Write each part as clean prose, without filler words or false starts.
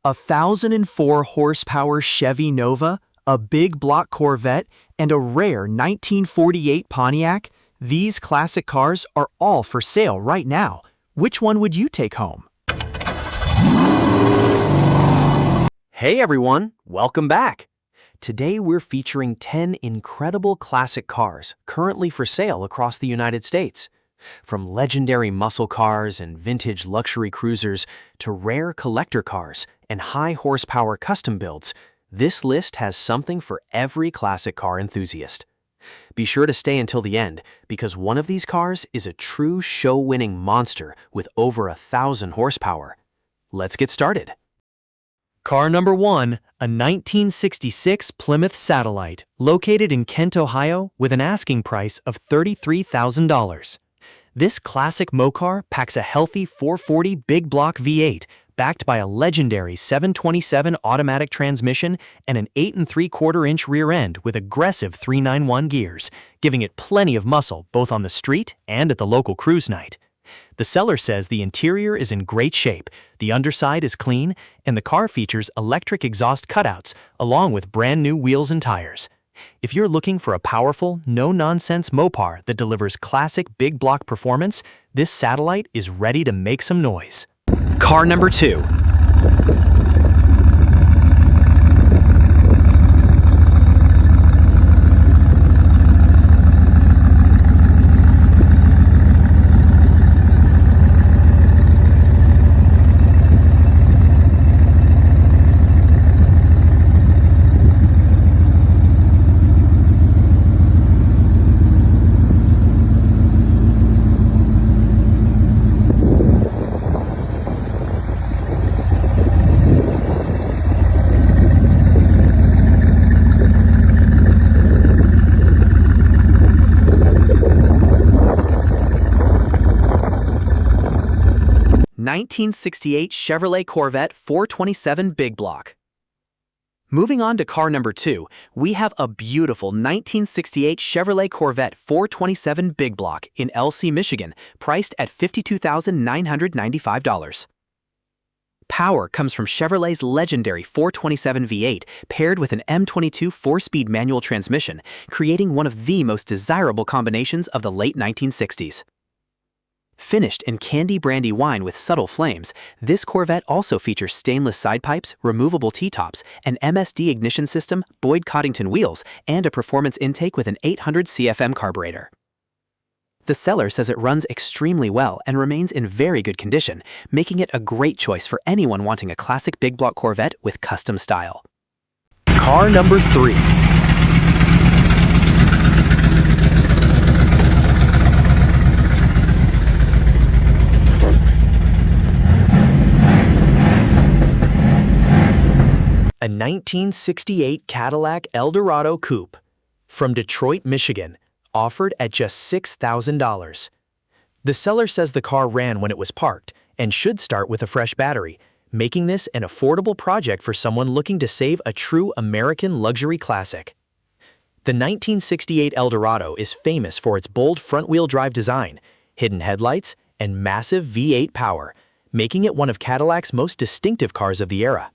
A 1004 horsepower Chevy Nova, a big block Corvette, and a rare 1948 Pontiac, these classic cars are all for sale right now. Which one would you take home? Hey everyone, welcome back. Today we're featuring 10 incredible classic cars currently for sale across the United States. From legendary muscle cars and vintage luxury cruisers to rare collector cars and high horsepower custom builds, this list has something for every classic car enthusiast. Be sure to stay until the end because one of these cars is a true show-winning monster with over 1,000 horsepower. Let's get started. Car number 1, a 1966 Plymouth Satellite, located in Kent, Ohio, with an asking price of $33,000. This classic mocar packs a healthy 440 big block V8, backed by a legendary 727 automatic transmission and an 8 3/4-inch rear end with aggressive 391 gears, giving it plenty of muscle both on the street and at the local cruise night. The seller says the interior is in great shape, the underside is clean, and the car features electric exhaust cutouts along with brand new wheels and tires. If you're looking for a powerful, no-nonsense Mopar that delivers classic big block performance, this Satellite is ready to make some noise. Car number 2. '68 Chevrolet Corvette 427 Big Block. Moving on to car number 2, we have a beautiful 1968 Chevrolet Corvette 427 Big Block in LC, Michigan, priced at $52,995. Power comes from Chevrolet's legendary 427 V8 paired with an M22 4-speed manual transmission, creating one of the most desirable combinations of the late 1960s. Finished in candy brandy wine with subtle flames, this Corvette also features stainless side pipes, removable T-tops, an MSD ignition system, Boyd Coddington wheels, and a performance intake with an 800 CFM carburetor. The seller says it runs extremely well and remains in very good condition, making it a great choice for anyone wanting a classic big block Corvette with custom style. Car number 3. A 1968 Cadillac Eldorado Coupe from Detroit, Michigan, offered at just $6,000. The seller says the car ran when it was parked and should start with a fresh battery, making this an affordable project for someone looking to save a true American luxury classic. The 1968 Eldorado is famous for its bold front-wheel drive design, hidden headlights, and massive V8 power, making it one of Cadillac's most distinctive cars of the era.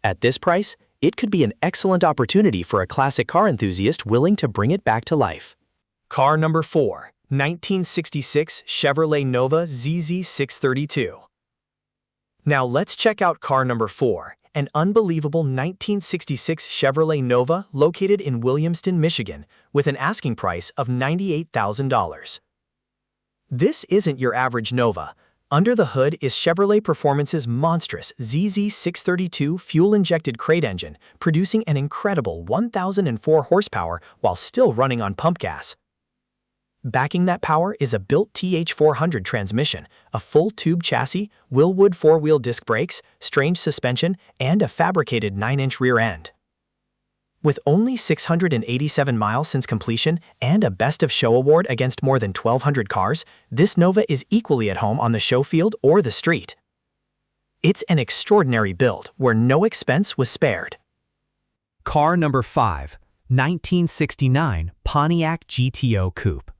At this price, it could be an excellent opportunity for a classic car enthusiast willing to bring it back to life. Car number 4, 1966 Chevrolet Nova ZZ632. Now let's check out car number 4, an unbelievable 1966 Chevrolet Nova located in Williamston, Michigan, with an asking price of $98,000. This isn't your average Nova. Under the hood is Chevrolet Performance's monstrous ZZ632 fuel-injected crate engine, producing an incredible 1,004 horsepower while still running on pump gas. Backing that power is a built TH400 transmission, a full-tube chassis, Willwood 4-wheel disc brakes, strange suspension, and a fabricated 9-inch rear end. With only 687 miles since completion and a Best of Show award against more than 1,200 cars, this Nova is equally at home on the show field or the street. It's an extraordinary build where no expense was spared. Car number 5, 1969 Pontiac GTO Coupe.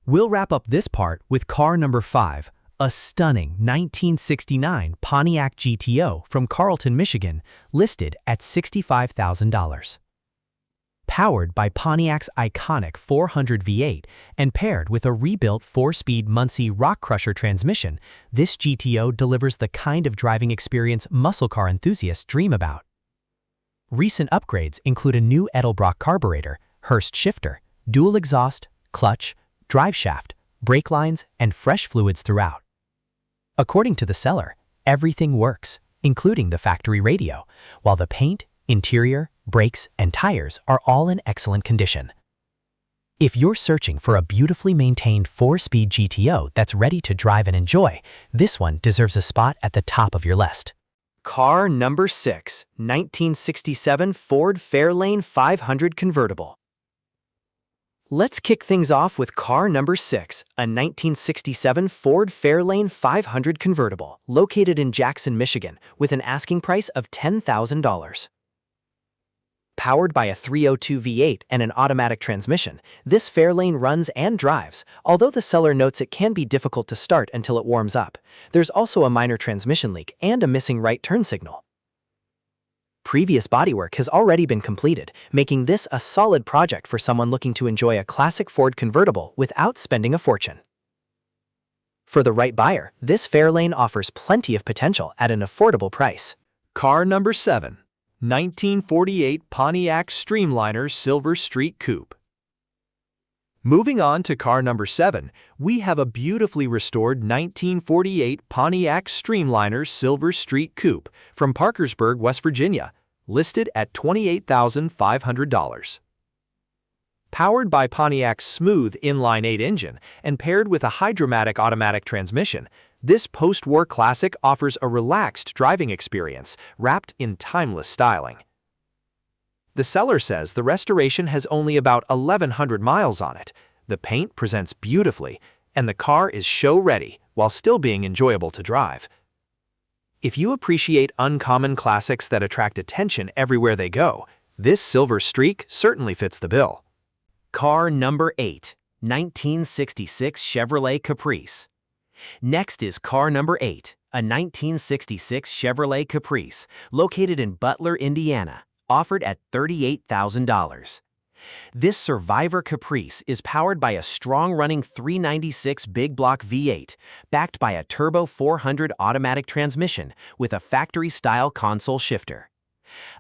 We'll wrap up this part with car number 5, A stunning 1969 Pontiac GTO from Carlton, Michigan, listed at $65,000. Powered by Pontiac's iconic 400 V8 and paired with a rebuilt 4-speed Muncie Rock Crusher transmission, this GTO delivers the kind of driving experience muscle car enthusiasts dream about. Recent upgrades include a new Edelbrock carburetor, Hurst shifter, dual exhaust, clutch, drive shaft, brake lines, and fresh fluids throughout. According to the seller, everything works, including the factory radio, while the paint, interior, brakes, and tires are all in excellent condition. If you're searching for a beautifully maintained 4-speed GTO that's ready to drive and enjoy, this one deserves a spot at the top of your list. Car number 6, 1967 Ford Fairlane 500 convertible. Let's kick things off with car number 6, a 1967 Ford Fairlane 500 convertible, located in Jackson, Michigan, with an asking price of $10,000. Powered by a 302 V8 and an automatic transmission, this Fairlane runs and drives, although the seller notes it can be difficult to start until it warms up. There's also a minor transmission leak and a missing right turn signal. Previous bodywork has already been completed, making this a solid project for someone looking to enjoy a classic Ford convertible without spending a fortune. For the right buyer, this Fairlane offers plenty of potential at an affordable price. Car number 7, 1948 Pontiac Streamliner Silver Street Coupe. Moving on to car number 7, we have a beautifully restored 1948 Pontiac Streamliner Silver Street Coupe from Parkersburg, West Virginia, listed at $28,500. Powered by Pontiac's smooth inline-8 engine and paired with a Hydromatic automatic transmission, this post-war classic offers a relaxed driving experience wrapped in timeless styling. The seller says the restoration has only about 1,100 miles on it. The paint presents beautifully, and the car is show-ready while still being enjoyable to drive. If you appreciate uncommon classics that attract attention everywhere they go, this silver streak certainly fits the bill. Car number 8, 1966 Chevrolet Caprice. Next is car number 8, a 1966 Chevrolet Caprice, located in Butler, Indiana, offered at $38,000. This Survivor Caprice is powered by a strong-running 396 big block V8, backed by a turbo 400 automatic transmission with a factory-style console shifter.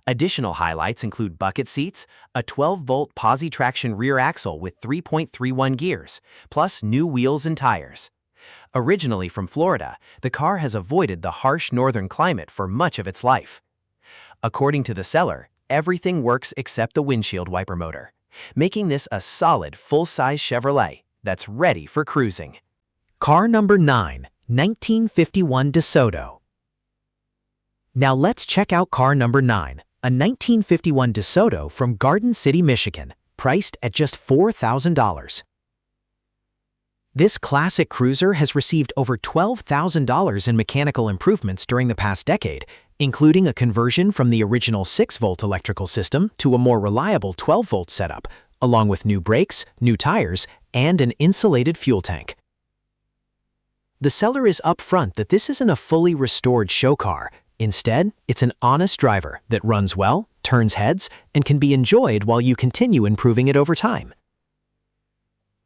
Additional highlights include bucket seats, a 12-volt posi-traction rear axle with 3.31 gears, plus new wheels and tires. Originally from Florida, the car has avoided the harsh northern climate for much of its life. According to the seller, everything works except the windshield wiper motor, making this a solid full-size Chevrolet that's ready for cruising. Car number 9, 1951 DeSoto. Now let's check out car number 9, a 1951 DeSoto from Garden City, Michigan, priced at just $4,000. This classic cruiser has received over $12,000 in mechanical improvements during the past decade, including a conversion from the original 6-volt electrical system to a more reliable 12-volt setup, along with new brakes, new tires, and an insulated fuel tank. The seller is upfront that this isn't a fully restored show car. Instead, it's an honest driver that runs well, turns heads, and can be enjoyed while you continue improving it over time.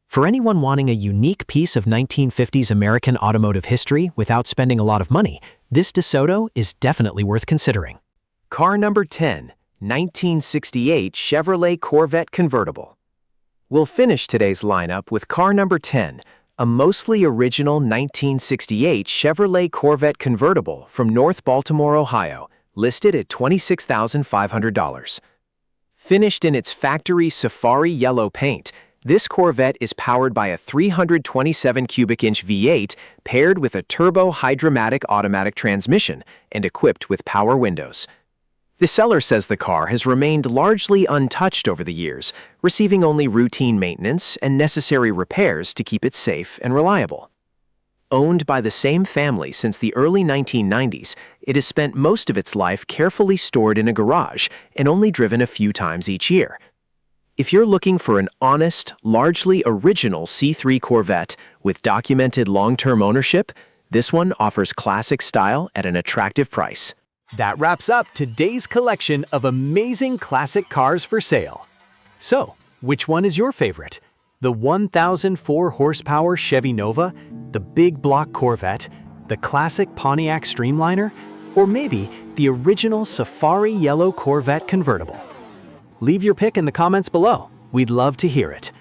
For anyone wanting a unique piece of 1950s American automotive history without spending a lot of money, this DeSoto is definitely worth considering. Car number 10, 1968 Chevrolet Corvette convertible. We'll finish today's lineup with car number 10, a mostly original 1968 Chevrolet Corvette convertible from North Baltimore, Ohio, listed at $26,500. Finished in its factory safari yellow paint, this Corvette is powered by a 327 cubic inch V8 paired with a turbo Hydromatic automatic transmission and equipped with power windows. The seller says the car has remained largely untouched over the years, receiving only routine maintenance and necessary repairs to keep it safe and reliable. Owned by the same family since the early 1990s, it has spent most of its life carefully stored in a garage and only driven a few times each year. If you're looking for an honest, largely original C3 Corvette with documented long-term ownership, This one offers classic style at an attractive price. That wraps up today's collection of amazing classic cars for sale. So, which one is your favorite? The 1004 horsepower Chevy Nova, the big block Corvette, the classic Pontiac Streamliner, or maybe the original Safari Yellow Corvette convertible? Leave your pick in the comments below. We'd love to hear it.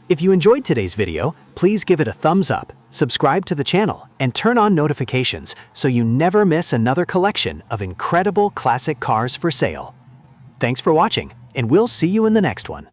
If you enjoyed today's video, please give it a thumbs up, subscribe to the channel, and turn on notifications so you never miss another collection of incredible classic cars for sale. Thanks for watching, and we'll see you in the next one.